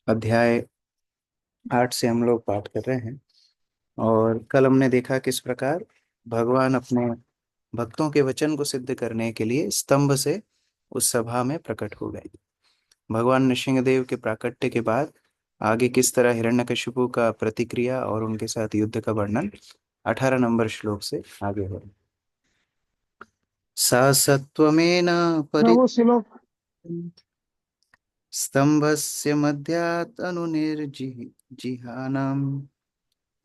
अध्याय 8 से हम लोग पाठ कर रहे हैं। और कल हमने देखा किस प्रकार भगवान अपने भक्तों के वचन को सिद्ध करने के लिए स्तंभ से उस सभा में प्रकट हो गए। भगवान नृसिंहदेव के प्राकट्य के बाद आगे किस तरह हिरण्यकशिपु का प्रतिक्रिया और उनके साथ युद्ध का वर्णन 18 नंबर श्लोक से आगे हो। सा सत्वमेन हाँ परि वो श्लोक। स्तंभस्य मध्यात् अनुनिर्जिहानम्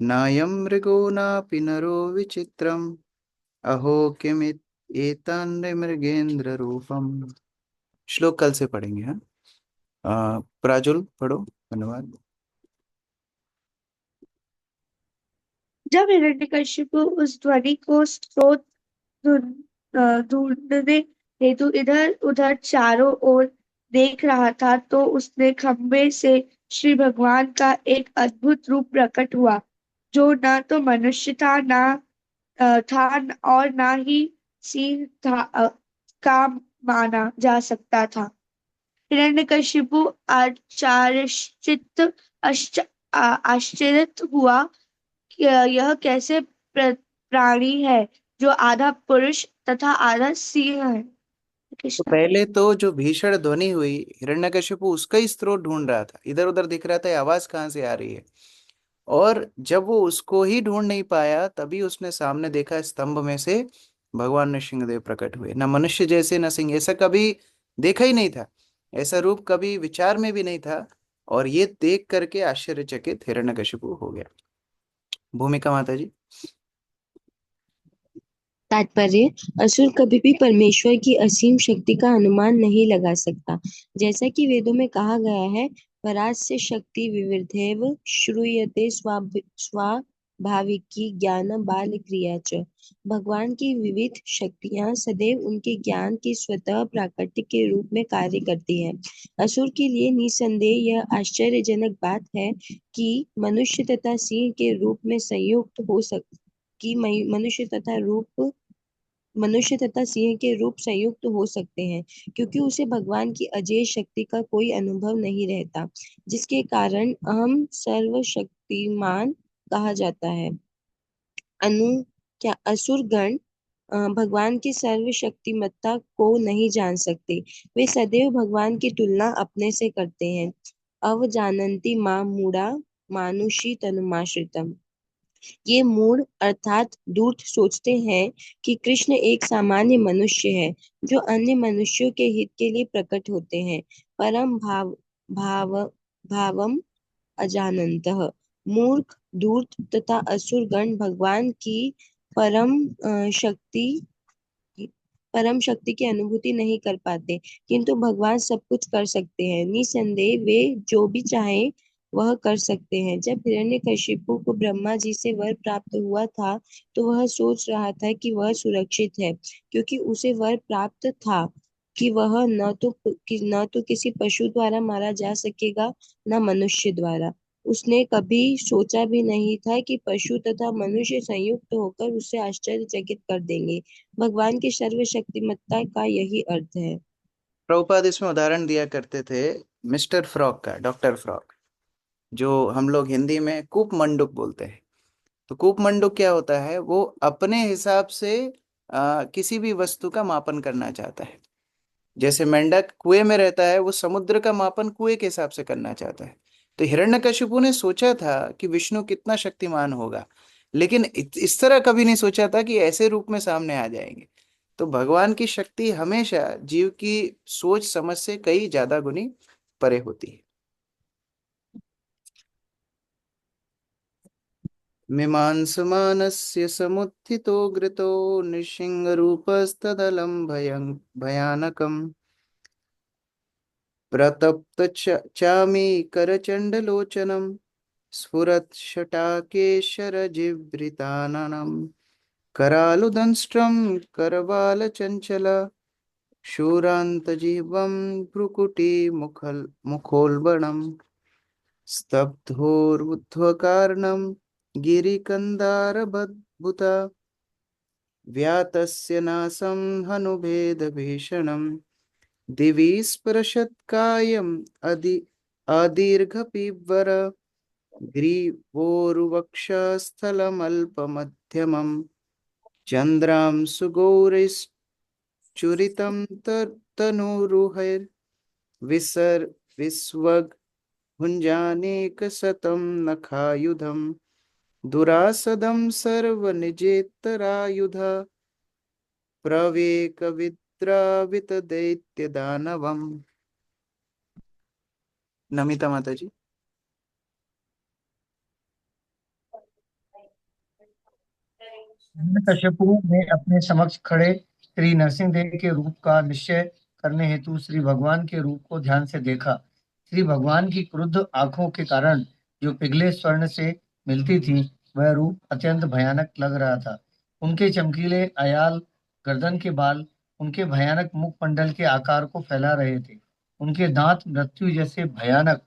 नायं मृगो नापि नरो विचित्रम् अहो किमित एतान्मृगेन्द्र रूपम। श्लोक कल से पढ़ेंगे। हाँ, प्राजुल पढ़ो। धन्यवाद। जब हिरण्यकशिपु उस ध्वनि को स्रोत ढूंढने हेतु इधर उधर चारों ओर देख रहा था तो उसने खंबे से श्री भगवान का एक अद्भुत रूप प्रकट हुआ, जो ना तो मनुष्य था, और ना ही सिंह था, का माना जा सकता था। हिरण्यकशिपु आश्चर्यचकित हुआ कि यह कैसे प्राणी है जो आधा पुरुष तथा आधा सिंह है। तो कृष्णा। पहले तो जो भीषण ध्वनि हुई, हिरण्यकशिपु उसका ही स्रोत ढूंढ रहा था, इधर उधर दिख रहा था ये आवाज कहाँ से आ रही है। और जब वो उसको ही ढूंढ नहीं पाया तभी उसने सामने देखा स्तंभ में से भगवान नृसिंहदेव प्रकट हुए। न मनुष्य जैसे न सिंह, ऐसा कभी देखा ही नहीं था, ऐसा रूप कभी विचार में भी नहीं था। और ये देख करके आश्चर्यचकित हिरण्यकशिपु हो गया। भूमिका माता जी। तात्पर्य। असुर कभी भी परमेश्वर की असीम शक्ति का अनुमान नहीं लगा सकता। जैसा कि वेदों में कहा गया है, परास्य शक्ति विविधैव श्रूयते स्वाभाविकी ज्ञान बाल क्रिया च। भगवान की विविध शक्तियां सदैव उनके ज्ञान के स्वतः प्राकट्य के रूप में कार्य करती है। असुर के लिए निसंदेह यह आश्चर्यजनक बात है कि मनुष्य तथा सिंह के रूप में संयुक्त हो सक कि मनुष्य तथा सिंह के रूप संयुक्त हो सकते हैं, क्योंकि उसे भगवान की अजेय शक्ति का कोई अनुभव नहीं रहता, जिसके कारण अहम सर्वशक्तिमान कहा जाता है। अनु क्या असुर गण भगवान की सर्वशक्तिमत्ता को नहीं जान सकते। वे सदैव भगवान की तुलना अपने से करते हैं। अवजानन्ति मां मूढ़ा मानुषी तनुमाश्रितम्। ये मूढ़ अर्थात दूर्त सोचते हैं कि कृष्ण एक सामान्य मनुष्य है, जो अन्य मनुष्यों के हित के लिए प्रकट होते हैं। परम भाव भावम अजानन्तः। मूर्ख, धूर्त तथा असुर गण भगवान की परम शक्ति की अनुभूति नहीं कर पाते, किंतु भगवान सब कुछ कर सकते हैं। निसंदेह वे जो भी चाहें वह कर सकते हैं। जब हिरण्यकशिपु को ब्रह्मा जी से वर प्राप्त हुआ था, तो वह सोच रहा था कि वह सुरक्षित है, क्योंकि उसे वर प्राप्त था कि वह न तो किसी पशु द्वारा मारा जा सकेगा, न मनुष्य द्वारा। उसने कभी सोचा भी नहीं था कि पशु तथा मनुष्य संयुक्त होकर उसे आश्चर्यचकित कर देंगे। भगवान की सर्वशक्तिमत्ता का यही अर्थ है। प्रभुपाद इसमें उदाहरण दिया करते थे मिस्टर फ्रॉक का, डॉक्टर फ्रॉक, जो हम लोग हिंदी में कूप मंडूक बोलते हैं। तो कूप मंडूक क्या होता है? वो अपने हिसाब से किसी भी वस्तु का मापन करना चाहता है। जैसे मेंढक कुएं में रहता है, वो समुद्र का मापन कुएं के हिसाब से करना चाहता है। तो हिरण्यकशिपु ने सोचा था कि विष्णु कितना शक्तिमान होगा, लेकिन इस तरह कभी नहीं सोचा था कि ऐसे रूप में सामने आ जाएंगे। तो भगवान की शक्ति हमेशा जीव की सोच समझ से कई ज्यादा गुनी परे होती है। मीमांसमानस्य समुत्थितो घृतो नृसिंहरूपस्तदलं भयानकम् प्रतप्त चामी करचण्डलोचनं स्फुरत्शटाकेशरजिभृताननं करालुदंष्ट्रं करबालचञ्चल शूरान्तजीवं मुखोल्बणम् स्तब्धोर्ध्वकार्णं गिरिकन्दारभद्भुता व्यातस्य नासं हनुभेदभीषणम् दिवि स्पृशत्कायम् अदीर्घ पिबर ग्रीवोर्वक्षस्थलमल्पमध्यमम् चन्द्रां सुगौरैश्चूरितं तनूरुहैर्विसर् विस्वग् भुञ्जानेकशतं नखायुधम् दुरासदं सर्वनिजेतरायुध प्रवेकविद्रावितदैत्यदानवम्। नमिता माता जी। हिरण्यकश्यपु ने अपने समक्ष खड़े श्री नरसिंहदेव के रूप का निश्चय करने हेतु श्री भगवान के रूप को ध्यान से देखा। श्री भगवान की क्रुद्ध आंखों के कारण जो पिघले स्वर्ण से मिलती थी, वह रूप अत्यंत भयानक लग रहा था। उनके चमकीले अयाल गर्दन के बाल उनके भयानक मुखमंडल के आकार को फैला रहे थे। उनके दांत मृत्यु जैसे भयानक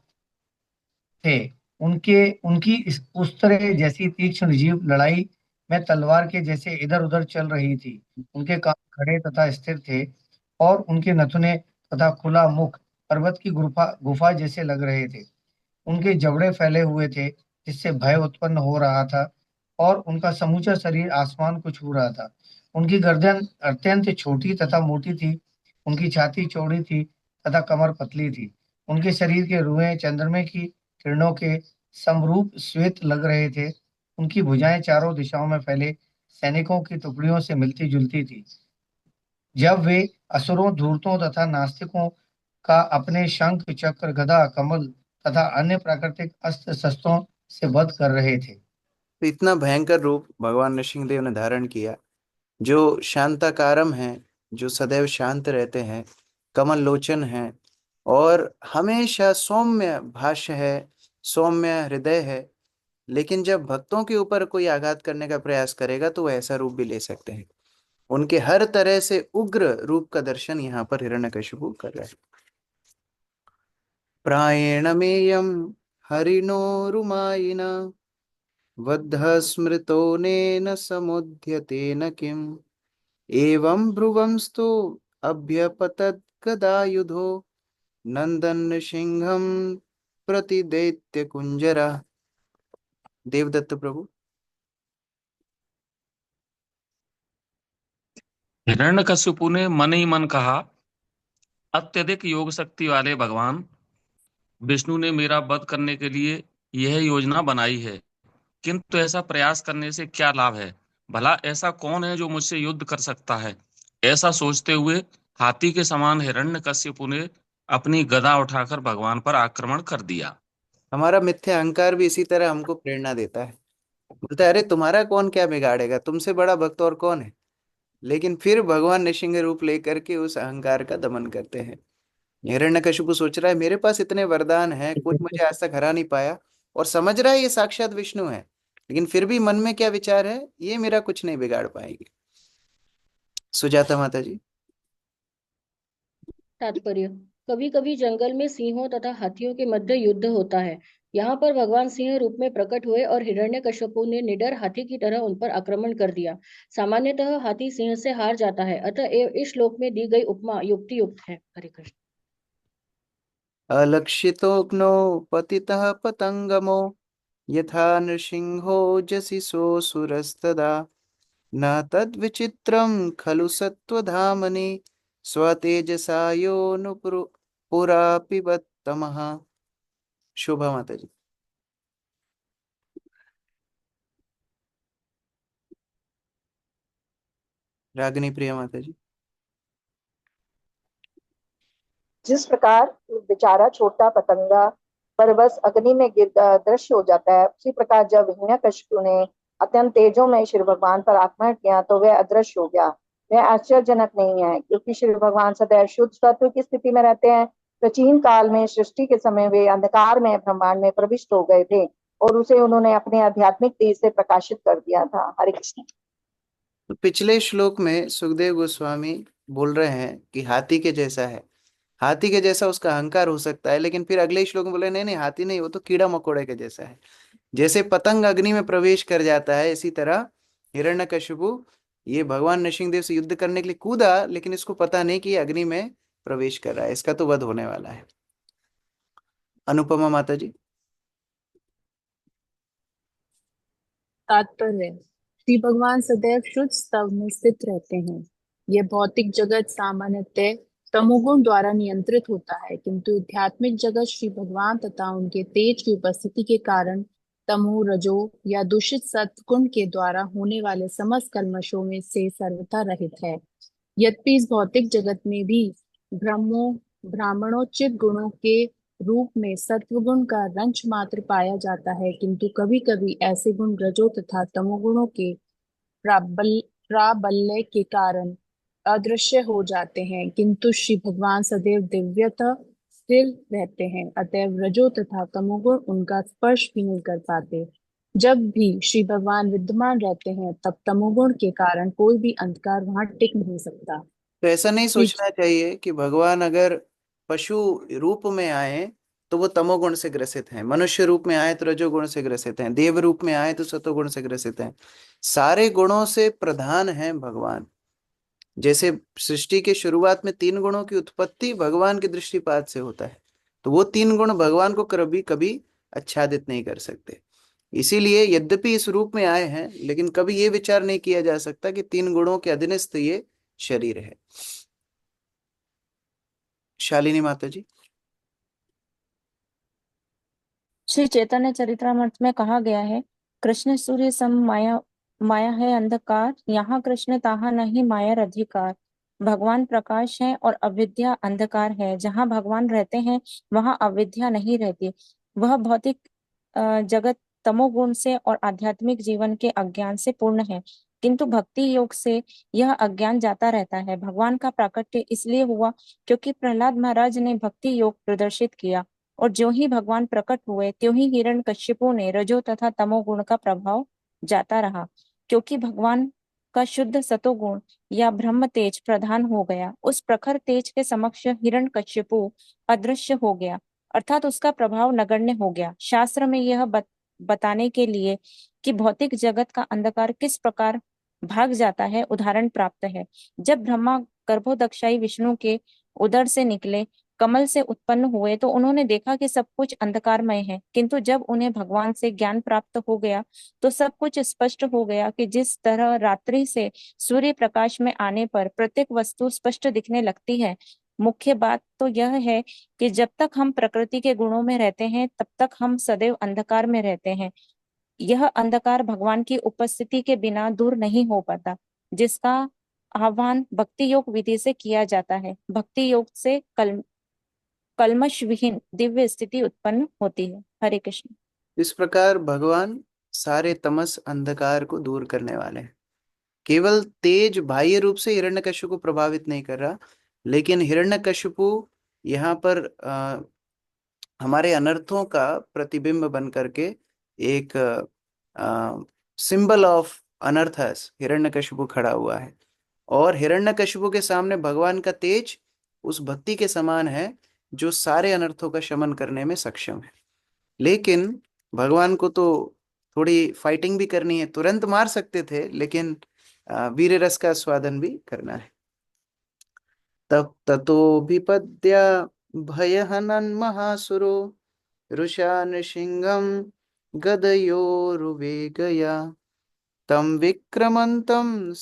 थे। उनके उनकी उस तरह जैसी तीक्ष्ण जीभ लड़ाई में तलवार के जैसे इधर उधर चल रही थी। उनके कान खड़े तथा स्थिर थे और उनके नथुने तथा खुला मुख पर्वत की गुफा गुफा जैसे लग रहे थे। उनके जबड़े फैले हुए थे जिससे भय उत्पन्न हो रहा था और उनका समूचा शरीर आसमान को छू रहा था। उनकी गर्दन अत्यंत छोटी तथा मोटी थी। उनकी छाती चौड़ी थी तथा कमर पतली थी। उनके शरीर के रुएं चंद्रमा की किरणों के समरूप श्वेत लग रहे थे। उनकी भुजाएं चारों दिशाओं में फैले सैनिकों की टुकड़ियों से मिलती जुलती थी। जब वे असुरों, धूर्तों तथा नास्तिकों का अपने शंख, चक्र, गदा, कमल तथा अन्य प्राकृतिक अस्त्र शस्त्रों से वध कर रहे थे। तो इतना भयंकर रूप भगवान नृसिंहदेव ने धारण किया, जो शांताकारम है, जो सदैव शांत रहते हैं, कमल लोचन है और हमेशा सौम्य भाष्य है, सौम्य हृदय है। लेकिन जब भक्तों के ऊपर कोई आघात करने का प्रयास करेगा तो वह ऐसा रूप भी ले सकते हैं। उनके हर तरह से उग्र रूप का दर्शन यहाँ पर हिरण्यकशिपु कर रहे हैं। प्रायेणमेयं हरिणोरुमायिना वद्धः स्मृतोनेन समुद्यतेन किम् एवं ब्रुवंस्तु अभ्यपतद् गदायुधो नंदन सिंहम प्रति दैत्य कुंजरा। देवदत्त प्रभु। हिरण्यकशिपु ने मन ही मन कहा, अत्यधिक योग शक्ति वाले भगवान विष्णु ने मेरा वध करने के लिए यह योजना बनाई है, किंतु ऐसा प्रयास करने से क्या लाभ है? भला ऐसा कौन है जो मुझसे युद्ध कर सकता है? ऐसा सोचते हुए हाथी के समान हिरण्यकशिपु ने अपनी गदा उठाकर भगवान पर आक्रमण कर दिया। हमारा मिथ्या अहंकार भी इसी तरह हमको प्रेरणा देता है। बोलता है अरे तुम्हारा कौन क्या बिगाड़ेगा, तुमसे बड़ा भक्त और कौन है। लेकिन फिर भगवान नृसिंह रूप लेकर के उस अहंकार का दमन करते हैं। हिरण्यकशिपु सोच रहा है मेरे पास इतने वरदान हैं, कोई मुझे आज तक हरा नहीं पाया, और समझ रहा है ये साक्षात विष्णु है, लेकिन फिर भी मन में क्या विचार है, ये मेरा कुछ नहीं बिगाड़ पाएगी। सुजाता माता जी। तात्पर्य। कभी कभी जंगल में सिंहों तथा हाथियों के मध्य युद्ध होता है। यहाँ पर भगवान सिंह रूप में प्रकट हुए और हिरण्यकश्यपु ने निडर हाथी की तरह उन पर आक्रमण कर दिया। सामान्यतः हाथी सिंह से हार जाता है, अतः इस श्लोक में दी गई उपमा युक्ति युक्त है। हरे कृष्ण। अलक्षितोऽग्नौ पतितः पतंगमो यथा नृसिंहो जसिसोऽसुरस्तदा न तद्विचित्रं खलु सत्त्वधामनि स्वतेजसा पुरा पिबत्तमः। शोभा माता जी। रागिनी प्रिया माता जी। जिस प्रकार बेचारा छोटा पतंगा पर बस अग्नि में गिर दृश्य हो जाता है, उसी प्रकार जब हिरण्यकशिपु ने अत्यंत तेजों में श्री भगवान पर आक्रमण किया तो वह अदृश्य हो गया। वह आश्चर्यजनक नहीं है, क्योंकि श्री भगवान सदैव शुद्ध सत्व की स्थिति में रहते हैं। प्राचीन काल में सृष्टि के समय वे अंधकार में ब्रह्मांड में प्रविष्ट हो गए थे और उसे उन्होंने अपने आध्यात्मिक तेज से प्रकाशित कर दिया था। हरे कृष्ण। तो पिछले श्लोक में सुखदेव गोस्वामी बोल रहे हैं कि हाथी के जैसा है, हाथी के जैसा उसका अहंकार हो सकता है, लेकिन फिर अगले श्लोक में बोले नहीं नहीं हाथी नहीं, वो तो कीड़ा मकोड़े के जैसा है। जैसे पतंग अग्नि में प्रवेश कर जाता है, इसी तरह हिरण्यकशिपु ये भगवान नृसिंहदेव से युद्ध करने के लिए कूदा, लेकिन इसको पता नहीं कि ये अग्नि में प्रवेश कर रहा है, इसका तो वध होने वाला है। अनुपमा माता जी। तात्पर्य। श्री भगवान सदैव शुद्ध स्तव में स्थित रहते हैं। यह भौतिक जगत सामान्यतः तमोगुण द्वारा नियंत्रित होता है, किंतु आध्यात्मिक जगत श्री भगवान तथा उनके तेज की उपस्थिति के कारण तमो, रजो या दूषित सत्गुण के द्वारा होने वाले समस्त कल्मशों में से सर्वथा रहित है। यद्यपि इस भौतिक जगत में भी ब्राह्मणोचित गुणों के रूप में सत्वगुण का रंच मात्र पाया जाता है, किंतु कभी कभी ऐसे गुण रजो तथा तमोगुणों के प्राबल्य के कारण अदृश्य हो जाते हैं, किंतु श्री भगवान सदैव दिव्यतः स्थिर रहते हैं। अतएव रजो तथा तमोगुण उनका स्पर्श भी नहीं कर पाते। जब भी श्री भगवान विद्यमान रहते हैं, तब तमोगुण के कारण कोई भी अंधकार वहां टिक नहीं सकता। तो ऐसा नहीं श्री सोचना चाहिए कि भगवान अगर पशु रूप में आए तो वो तमोगुण से ग्रसित हैं, मनुष्य रूप में आए तो रजोगुण से ग्रसित हैं, देव रूप में आए तो सतोगुण से ग्रसित हैं। सारे गुणों से प्रधान हैं भगवान। जैसे सृष्टि के शुरुआत में 3 गुणों की उत्पत्ति भगवान के दृष्टिपात से होता है, तो वो 3 गुण भगवान को कभी कभी आच्छादित नहीं कर सकते। इसीलिए यद्यपि इस रूप में आए हैं, लेकिन कभी ये विचार नहीं किया जा सकता कि 3 गुणों के अधीनस्थ ये शरीर है। शालिनी माता जी। श्री चैतन्य चरितमृत में कहा गया है, कृष्ण सूर्य सम माया, माया है अंधकार, यहाँ कृष्ण ताहा नहीं माया अधिकार। भगवान प्रकाश है और अविद्या अंधकार है। जहाँ भगवान रहते हैं वहाँ अविद्या नहीं रहती। वह भौतिक जगत तमोगुण से और आध्यात्मिक जीवन के अज्ञान से पूर्ण है, किंतु भक्ति योग से यह अज्ञान जाता रहता है। भगवान का प्राकट्य इसलिए हुआ क्योंकि प्रहलाद महाराज ने भक्ति योग प्रदर्शित किया, और जो ही भगवान प्रकट हुए त्यों ही हिरण्यकश्यपु ने रजो तथा तमोगुण का प्रभाव जाता रहा, क्योंकि भगवान का शुद्ध सतोगुण या ब्रह्म तेज प्रधान हो गया। उस प्रखर तेज के समक्ष हिरण्यकश्यपु अदृश्य हो गया, अर्थात उसका प्रभाव नगण्य हो गया। शास्त्र में यह बताने के लिए कि भौतिक जगत का अंधकार किस प्रकार भाग जाता है उदाहरण प्राप्त है। जब ब्रह्मा गर्भोदक्षाई विष्णु के उदर से निकले, कमल से उत्पन्न हुए, तो उन्होंने देखा कि सब कुछ अंधकारमय है, किंतु जब उन्हें भगवान से ज्ञान प्राप्त हो गया तो सब कुछ स्पष्ट हो गया कि जिस तरह रात्रि से सूर्य प्रकाश में आने पर प्रत्येक वस्तु स्पष्ट दिखने लगती है। मुख्य बात तो यह है कि जब तक हम प्रकृति के गुणों में रहते हैं तब तक हम सदैव अंधकार में रहते हैं। यह अंधकार भगवान की उपस्थिति के बिना दूर नहीं हो पाता, जिसका आह्वान भक्ति योग विधि से किया जाता है। भक्ति योग से कल्मश विहीन दिव्य स्थिति उत्पन्न होती है। हरे कृष्ण। इस प्रकार भगवान सारे तमस अंधकार को दूर करने वाले हैं। केवल तेज बाह्य रूप से हिरण्यकश्यप को प्रभावित नहीं कर रहा, लेकिन हिरण्यकश्यपु यहाँ पर हमारे अनर्थों का प्रतिबिंब बन करके एक सिंबल ऑफ अनर्थस हिरण्यकश्यपु खड़ा हुआ है। और हिरण्यकश्यपु के सामने भगवान का तेज उस भक्ति के समान है जो सारे अनर्थों का शमन करने में सक्षम है। लेकिन भगवान को तो थोड़ी फाइटिंग भी करनी है, तुरंत मार सकते थे, लेकिन वीर रस का स्वादन भी करना है। तब ततो विपद्या भयहनन महासुरो रुषा नृसिंहम गदयोरुवेगया तम विक्रमंतम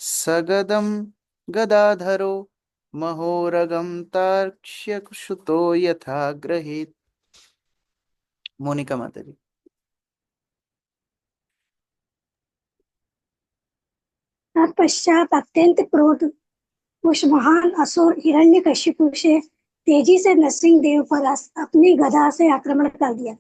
सगदम गदाधरो महोरगम तार्क्ष्यश्रुतो यथा गृहीत। मोनिका माता जी। तत्पश्चात अत्यंत क्रोध उस महान असुर हिरण्यकशिपु से तेजी से नरसिंह देव पर अपनी गदा से आक्रमण कर दिया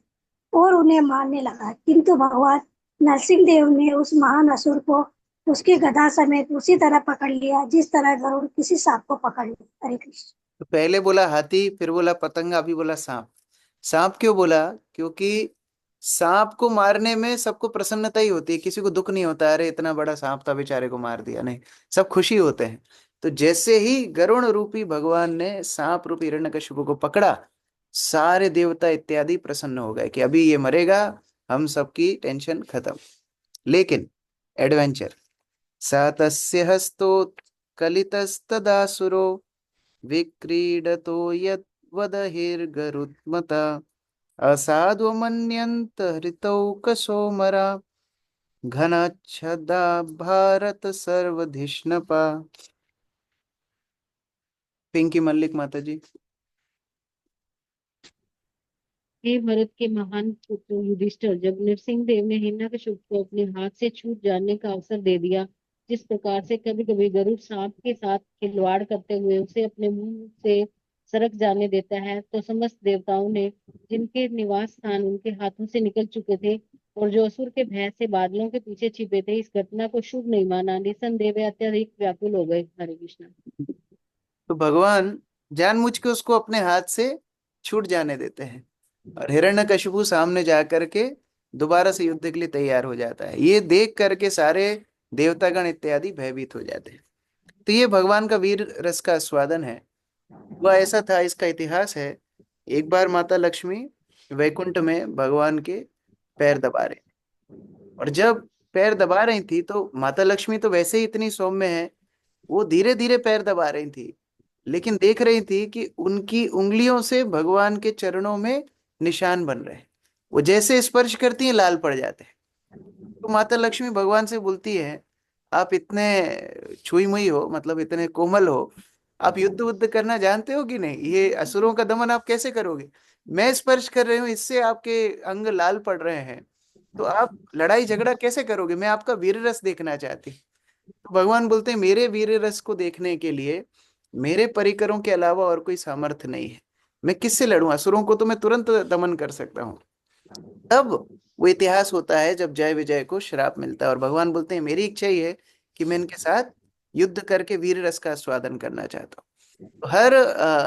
और उन्हें मारने लगा, किंतु भगवान नरसिंह देव ने उस महान असुर को उसकी गदा समेत उसी तरह पकड़ लिया जिस तरह गरुड़ किसी सांप को पकड़ लिया। हरे कृष्ण। तो पहले बोला हाथी, फिर बोला पतंगा, अभी बोला सांप। सांप क्यों बोला? क्योंकि सांप को मारने में सबको प्रसन्नता ही होती है, किसी को दुख नहीं होता अरे इतना बड़ा सांप था बेचारे को मार दिया, नहीं, सब खुशी होते हैं। तो जैसे ही गरुण रूपी भगवान ने सांप रूपी हिरण्यकशिपु को पकड़ा, सारे देवता इत्यादि प्रसन्न हो गए कि अभी ये मरेगा, हम सबकी टेंशन खत्म। लेकिन एडवेंचर सा तस्य हस्तो कलितस्तदासुरो विक्रीडतो यत् वदहिर्गरुत्मता असाधु मन्यन्त हृतौ कसोमरा घनच्छदा भारत सर्वधिष्णपा। पिंकी मल्लिक माता जी। हे भरत के महान पुत्र युधिष्ठिर, जब नरसिंहदेव ने हिरण्यकशिपु को अपने हाथ से छूट जाने का अवसर दे दिया, जिस प्रकार से कभी कभी गरुड़ सांप के साथ खिलवाड़ करते हुए उसे अपने मुंह से सरक जाने देता है, तो समस्त देवताओं ने, जिनके निवास स्थान उनके हाथों से निकल चुके थे और जो असुर के भय से बादलों के पीछे छिपे थे, इस घटना को शुभ नहीं माना। निसंदेह वे अत्यधिक व्याकुल हो गए। हरे कृष्ण। तो भगवान जानबूझ के उसको अपने हाथ से छूट जाने देते हैं और हिरण्यकशिपु सामने जा करके दोबारा से युद्ध के लिए तैयार हो जाता है। ये देख करके सारे देवतागण इत्यादि भयभीत हो जाते हैं। तो ये भगवान का वीर रस का स्वादन है। वह ऐसा था, इसका इतिहास है। एक बार माता लक्ष्मी वैकुंठ में भगवान के पैर दबा रहे, और जब पैर दबा रही थी तो माता लक्ष्मी तो वैसे ही इतनी सौम्य है, वो धीरे धीरे पैर दबा रही थी, लेकिन देख रही थी कि उनकी उंगलियों से भगवान के चरणों में निशान बन रहे हैं। वो जैसे स्पर्श करती हैं लाल पड़ जाते हैं। तो माता लक्ष्मी भगवान से बोलती है, आप इतने छुई मुई हो, मतलब इतने कोमल हो, आप युद्ध वुद्ध करना जानते हो कि नहीं? ये असुरों का दमन आप कैसे करोगे? मैं स्पर्श कर रही हूँ, इससे आपके अंग लाल पड़ रहे हैं, तो आप लड़ाई झगड़ा कैसे करोगे? मैं आपका वीर रस देखना चाहती। तो भगवान बोलते हैं, मेरे वीर रस को देखने के लिए मेरे परिकरों के अलावा और कोई सामर्थ्य नहीं है। मैं किससे लड़ूं? असुरों को तो मैं तुरंत दमन कर सकता हूँ। तब वो इतिहास होता है जब जय विजय को श्राप मिलता है, और भगवान बोलते हैं, मेरी इच्छा ही है कि मैं इनके साथ युद्ध करके वीर रस का आस्वादन करना चाहता हूँ। तो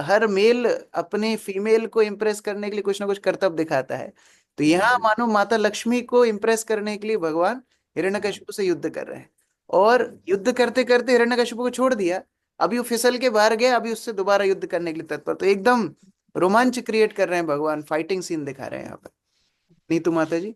हर मेल अपने फीमेल को इम्प्रेस करने के लिए कुछ ना कुछ करतब दिखाता है। तो यहाँ मानो माता लक्ष्मी को इम्प्रेस करने के लिए भगवान हिरण्यकशिपु से युद्ध कर रहे हैं, और युद्ध करते करते हिरण्यकशिपु को छोड़ दिया। अभी वो फिसल के बाहर गया, अभी उससे दोबारा युद्ध करने के लिए तत्पर। तो एकदम रोमांच क्रिएट कर रहे हैं भगवान, फाइटिंग सीन दिखा रहे हैं यहाँ पर। नीतू माता जी।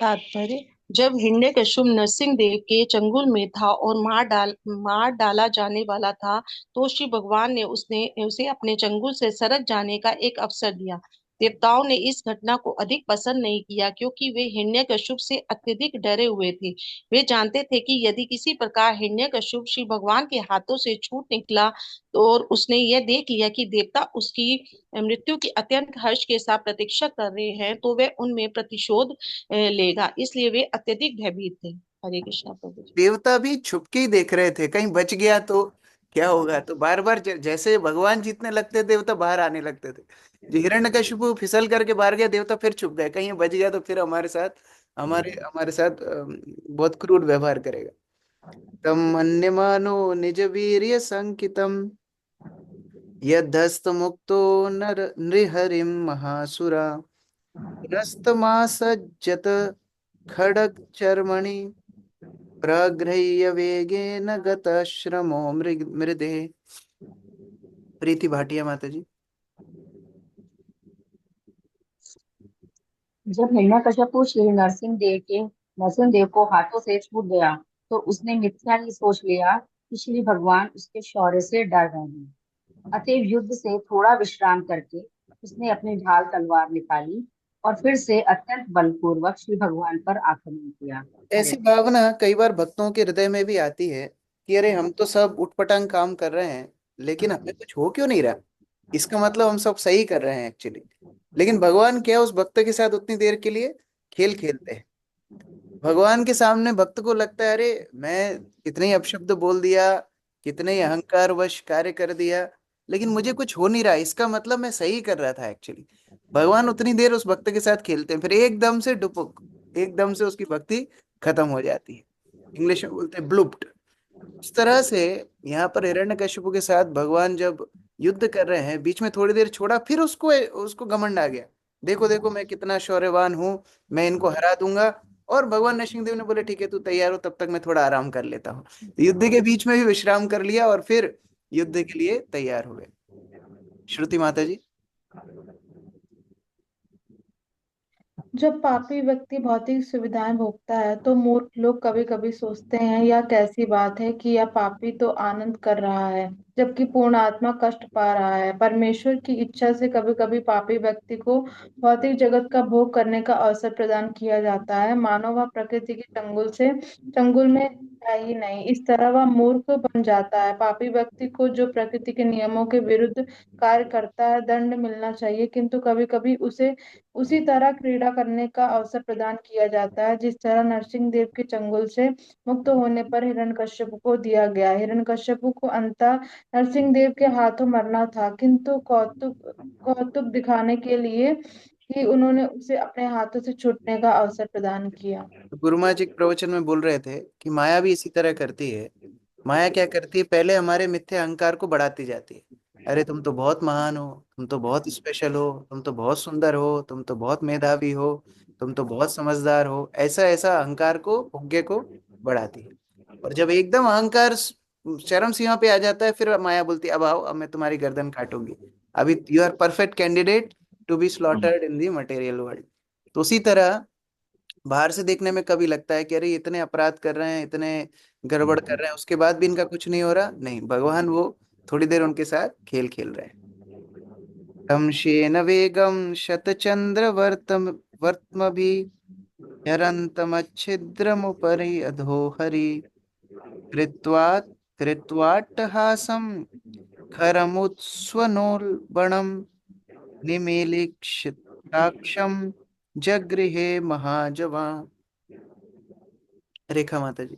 तात्पर्य, जब हिरण्यकश्यप नरसिंहदेव के चंगुल में था और मार डाला जाने वाला था, तो श्री भगवान ने उसे अपने चंगुल से सरक जाने का एक अवसर दिया। देवताओं ने इस घटना को अधिक पसंद नहीं किया, क्योंकि वे हिरण्यकश्यप से अत्यधिक डरे हुए थे। वे जानते थे कि यदि किसी प्रकार हिरण्यकश्यप श्री भगवान के हाथों से छूट निकला, तो और उसने यह देख लिया कि देवता उसकी मृत्यु की अत्यंत हर्ष के साथ प्रतीक्षा कर रहे हैं, तो वह उनमें प्रतिशोध लेगा। इसलिए वे अत्यधिक भयभीत थे। हरे कृष्णा प्रभु जी। देवता भी छुप के ही देख रहे थे, कहीं बच गया तो क्या होगा। तो बार बार जैसे भगवान जीतने लगते थे, देवता बाहर आने लगते थे। जो हिरण्यकशिपु फिसल करके बाहर गया, देवता फिर छुप गए, कहीं बच गया तो फिर हमारे साथ बहुत क्रूर व्यवहार करेगा। तम मन्यमानो निज वीर्य संकितम यद्धस्त मुक्तो नर नृहरिम महासुरा नस्तमासज्जत खड़ग चर्मणि प्रगृह्य वेगेन गतश्रमो मृदे। प्रीति भाटिया माता जी। जब हिरण्यकश्यपु श्री नरसिंह देव को हाथों से छूट गया, तो उसने मिथ्या ही सोच लिया कि श्री भगवान उसके शौर्य से डर रहे हैं। अतएव युद्ध से थोड़ा विश्राम करके उसने अपनी ढाल तलवार निकाली और फिर से अत्यंत बलपूर्वक श्री भगवान पर आक्रमण किया। ऐसी भावना कई बार भक्तों के हृदय में भी आती है कि अरे हम तो सब उटपटांग काम कर रहे हैं, लेकिन हमें कुछ हो क्यों नहीं रहा? इसका मतलब हम सब सही कर रहे हैं एक्चुअली। लेकिन भगवान क्या उस भक्त के साथ उतनी देर के लिए खेल खेलते हैं। भगवान के सामने भक्त को लगता है, अरे मैं कितने ही अपशब्द बोल दिया, कितने ही अहंकारवश कार्य कर दिया, लेकिन मुझे कुछ हो नहीं रहा, इसका मतलब मैं सही कर रहा था एक्चुअली। भगवान उतनी देर उस भक्त के साथ खेलते हैं, फिर एकदम से डुपुक, एकदम से उसकी भक्ति खत्म हो जाती है। इंग्लिश में बोलते हैं ब्लूप्ड। उस तरह से यहाँ पर हिरण्यकशिपु के साथ भगवान जब युद्ध कर रहे हैं, बीच में थोड़ी देर छोड़ा, फिर उसको उसको घमंड आ गया, देखो देखो मैं कितना शौर्यवान हूँ, मैं इनको हरा दूंगा। और भगवान नरसिंहदेव ने बोले, ठीक है तू तैयार हो, तब तक मैं थोड़ा आराम कर लेता हूँ। तो युद्ध के बीच में भी विश्राम कर लिया और फिर युद्ध के लिए तैयार हो गए। श्रुति माता जी। जब पापी व्यक्ति भौतिक सुविधाएं भोगता है तो मूर्ख लोग कभी कभी सोचते हैं यह कैसी बात है कि यह पापी तो आनंद कर रहा है जबकि पूर्ण आत्मा कष्ट पा रहा है। परमेश्वर की इच्छा से कभी कभी पापी व्यक्ति को भौतिक जगत का भोग करने का अवसर प्रदान किया जाता है। मानव वह प्रकृति के चंगुल में है ही नहीं, इस तरह वह मूर्ख बन जाता है। पापी व्यक्ति को जो प्रकृति के नियमों के विरुद्ध कार्य करता है दंड मिलना चाहिए, किंतु कभी कभी उसे उसी तरह क्रीड़ा करने का अवसर प्रदान किया जाता है जिस तरह नरसिंह देव के चंगुल से मुक्त होने पर हिरण्यकश्यप को दिया गया। हिरण्यकश्यप को अंततः नरसिंह देव के हाथों मरना था, किंतु कौतुक कौतुक दिखाने के लिए ही उन्होंने उसे अपने हाथों से छूटने का अवसर प्रदान किया। तो गुरु महाराज जी के प्रवचन में बोल रहे थे कि माया भी इसी तरह करती है। माया क्या करती है, पहले हमारे मिथ्या अहंकार को बढ़ाती जाती है। अरे तुम तो बहुत महान हो, तुम तो बहुत स्पेशल हो, तुम तो बहुत सुंदर हो, तुम तो बहुत मेधावी हो, तुम तो बहुत समझदार हो, ऐसा ऐसा अहंकार को, भुग्गे को बढ़ाती है। और जब एकदम अहंकार चरम सीमा पे आ जाता है, फिर माया बोलती है अब आओ, अब मैं तुम्हारी गर्दन काटूंगी, अभी you are perfect candidate to be slaughtered in the material world. तो उसी तरह बाहर से देखने में कभी लगता है कि अरे इतने अपराध कर रहे हैं, इतने गड़बड़ कर रहे हैं, उसके बाद भी इनका कुछ नहीं हो रहा। नहीं, भगवान वो थोड़ी देर उनके साथ खेल खेल रहे हैं। तम शेन वेगम शतचंद्र वर्तम भी यरंतमच्छिद्रमुपरि अधोहरि कृत्वा कृत्वाट्टहासं खरमुत्स्वनोल्बणं निमीलिक्षिताक्षं जगृहे महाजवा। रेखा माता जी।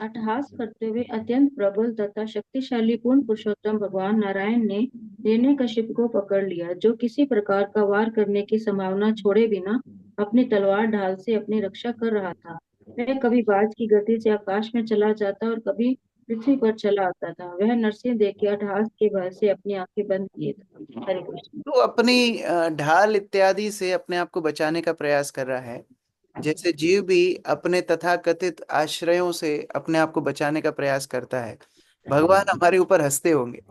अट्टहास करते हुए अत्यंत प्रबल तथा शक्तिशाली पूर्ण पुरुषोत्तम भगवान नारायण ने हिरण्यकशिप को पकड़ लिया, जो किसी प्रकार का वार करने की संभावना छोड़े बिना अपनी तलवार ढाल से अपनी रक्षा कर रहा था। वह कभी बाज की गति से आकाश में चला जाता और कभी पृथ्वी पर चला आता था। वह नरसिंह देव के अट्टहास के भय से अपनी आंखें बंद किए था। हरे कृष्ण। तो अपनी ढाल इत्यादि से अपने आप को बचाने का प्रयास कर रहा है, जैसे जीव भी अपने तथाकथित आश्रयों से अपने आप को बचाने का प्रयास करता है। भगवान हमारे ऊपर हंसते होंगे,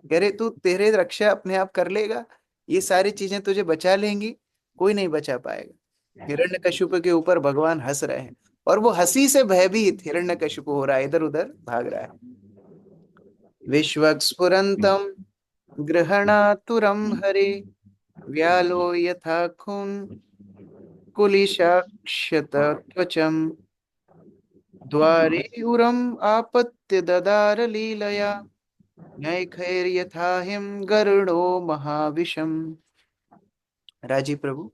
कह रहे तू तेरे रक्षा अपने आप कर लेगा, ये सारी चीजें तुझे बचा लेंगी, कोई नहीं बचा पाएगा। हिरण्यकशिपु के ऊपर भगवान हंस रहे हैं और वो हंसी से भयभीत हिरण्यकशिपु हो रहा है, इधर उधर भाग रहा है। विश्वक्स्फुरन्तम गृहणातुरम हरे व्यालो यथा खून कुलिशाक्षत त्वचम द्वारे उरम आपत्य ददार लीलया नैखैर्यथा हिम गरुड़ो महाविषम। राजीव प्रभु।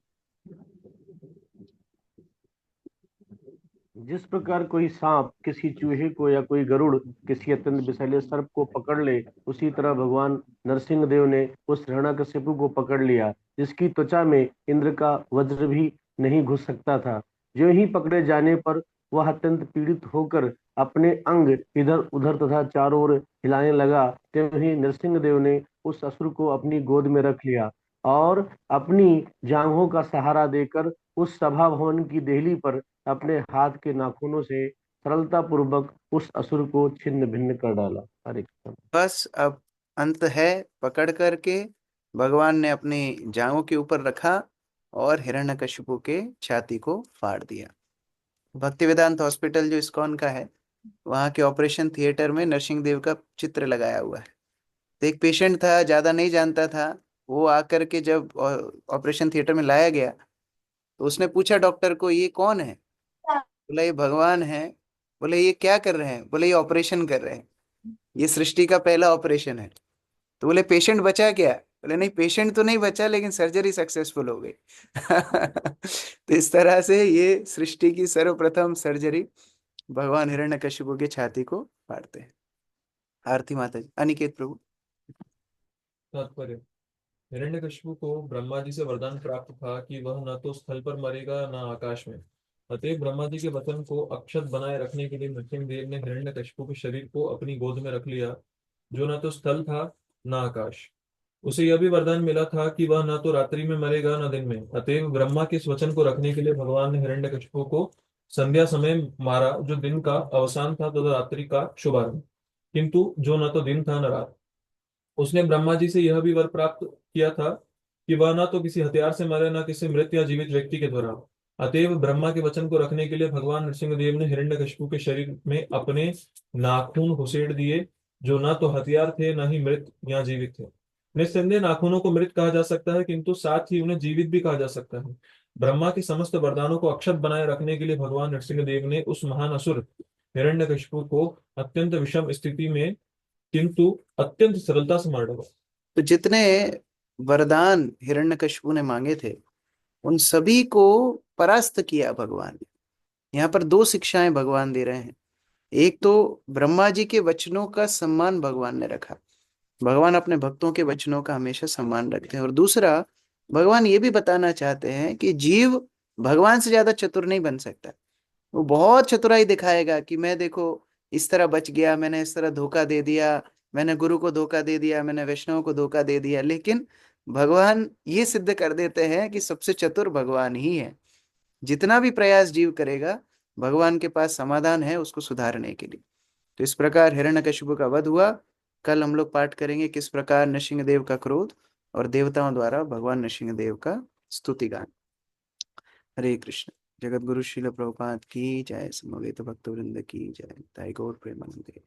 जिस प्रकार कोई सांप किसी चूहे को या कोई गरुड़ किसी अत्यंत विषैले सर्प को पकड़ ले, उसी तरह भगवान नरसिंह देव ने उस हिरण्यकशिपु को पकड़ लिया, जिसकी त्वचा में इंद्र का वज्र भी नहीं घुस सकता था। जो ही पकड़े जाने पर वह अत्यंत पीड़ित होकर अपने अंग इधर उधर तथा चारों ओर हिलाने लगा। त्यों ही नरसिंह देव ने उस असुर को अपनी गोद में रख लिया और अपनी जांघों का सहारा देकर उस सभा भवन की देहली पर अपने हाथ के नाखूनों से सरलता पूर्वक उस असुर को छिन्न भिन्न कर डाला। हरे कृष्ण। बस अब अंत है, पकड़ करके भगवान ने अपनी जांघों के ऊपर रखा और हिरण्यकशिपु के छाती को फाड़ दिया। भक्ति वेदांत हॉस्पिटल जो इस्कॉन का है, वहाँ के ऑपरेशन थिएटर में नरसिंह देव का चित्र लगाया हुआ है। तो एक पेशेंट था, ज्यादा नहीं जानता था, वो आकर के जब ऑपरेशन थिएटर में लाया गया तो उसने पूछा डॉक्टर को ये कौन है? बोला ये भगवान है। बोले ये क्या कर रहे हैं? बोले ये ऑपरेशन कर रहे हैं, ये सृष्टि का पहला ऑपरेशन है। तो बोले पेशेंट बचा क्या? बोले नहीं, पेशेंट तो नहीं बचा, लेकिन सर्जरी सक्सेसफुल हो गई। तो इस तरह से ये सृष्टि की सर्वप्रथम सर्जरी भगवान हिरण्यकशिपु की छाती को फाड़ते हैं। आरती माता जी। अनिकेत प्रभु। तात्पर्य। हिरण्यकशिपु को ब्रह्मा जी से वरदान प्राप्त था कि वह न तो स्थल पर मरेगा न आकाश में। अतएव ब्रह्मा जी के वचन को अक्षत बनाए रखने के लिए नरसिंह देव ने हिरण्यकशिपु के शरीर को अपनी गोद में रख लिया, जो न तो स्थल था न आकाश। उसे यह भी वरदान मिला था कि वह न तो रात्रि में मरेगा न दिन में। अतएव ब्रह्मा के इस वचन को रखने के लिए भगवान ने हिरण्यकशिपु को संध्या समय मारा, जो दिन का अवसान था तथा रात्रि का शुभारंभ, किंतु जो न तो दिन था न रात। उसने ब्रह्मा जी से यह भी वर प्राप्त किया था कि वह ना तो किसी हथियार से मरे, ना किसी मृत या जीवित व्यक्ति के द्वारा। अतएव ब्रह्मा के वचन को रखने के लिए भगवान नृसिंहदेव ने हिरण्यकशिपु के शरीर में अपने नाखून घुसेड़ दिए, जो ना तो हथियार थे, ना ही मृत या जीवित थे। निस्संदेह नाखूनों को मृत कहा जा सकता है, किंतु साथ ही उन्हें जीवित भी कहा जा सकता है। ब्रह्मा के समस्त वरदानों को अक्षत बनाए रखने के लिए भगवान नरसिंहदेव ने उस महान असुर हिरण्यकशिपु को अत्यंत विषम स्थिति में किंतु अत्यंत सरलता से मार डाला। तो जितने वरदान हिरण्यकशिपु ने मांगे थे उन सभी को परास्त किया भगवान ने। यहाँ पर दो शिक्षाएं भगवान दे रहे हैं। एक तो ब्रह्मा जी के वचनों का सम्मान भगवान ने रखा, भगवान अपने भक्तों के वचनों का हमेशा सम्मान रखते हैं। और दूसरा, भगवान ये भी बताना चाहते हैं कि जीव भगवान से ज्यादा चतुर नहीं बन सकता। वो बहुत चतुराई दिखाएगा कि मैं देखो इस तरह बच गया, मैंने इस तरह धोखा दे दिया, मैंने गुरु को धोखा दे दिया, मैंने वैष्णव को धोखा दे दिया। लेकिन भगवान ये सिद्ध कर देते हैं कि सबसे चतुर भगवान ही है। जितना भी प्रयास जीव करेगा, भगवान के पास समाधान है उसको सुधारने के लिए। तो इस प्रकार हिरण्यकशिपु का वध हुआ। कल हम लोग पाठ करेंगे किस प्रकार नृसिंहदेव का क्रोध और देवताओं द्वारा भगवान नृसिंहदेव का स्तुति गान। हरे कृष्ण। जगत गुरु श्रील प्रभुपाद की जय। समवेत भक्त वृंद की जय। ताई गौर प्रेमानंदे।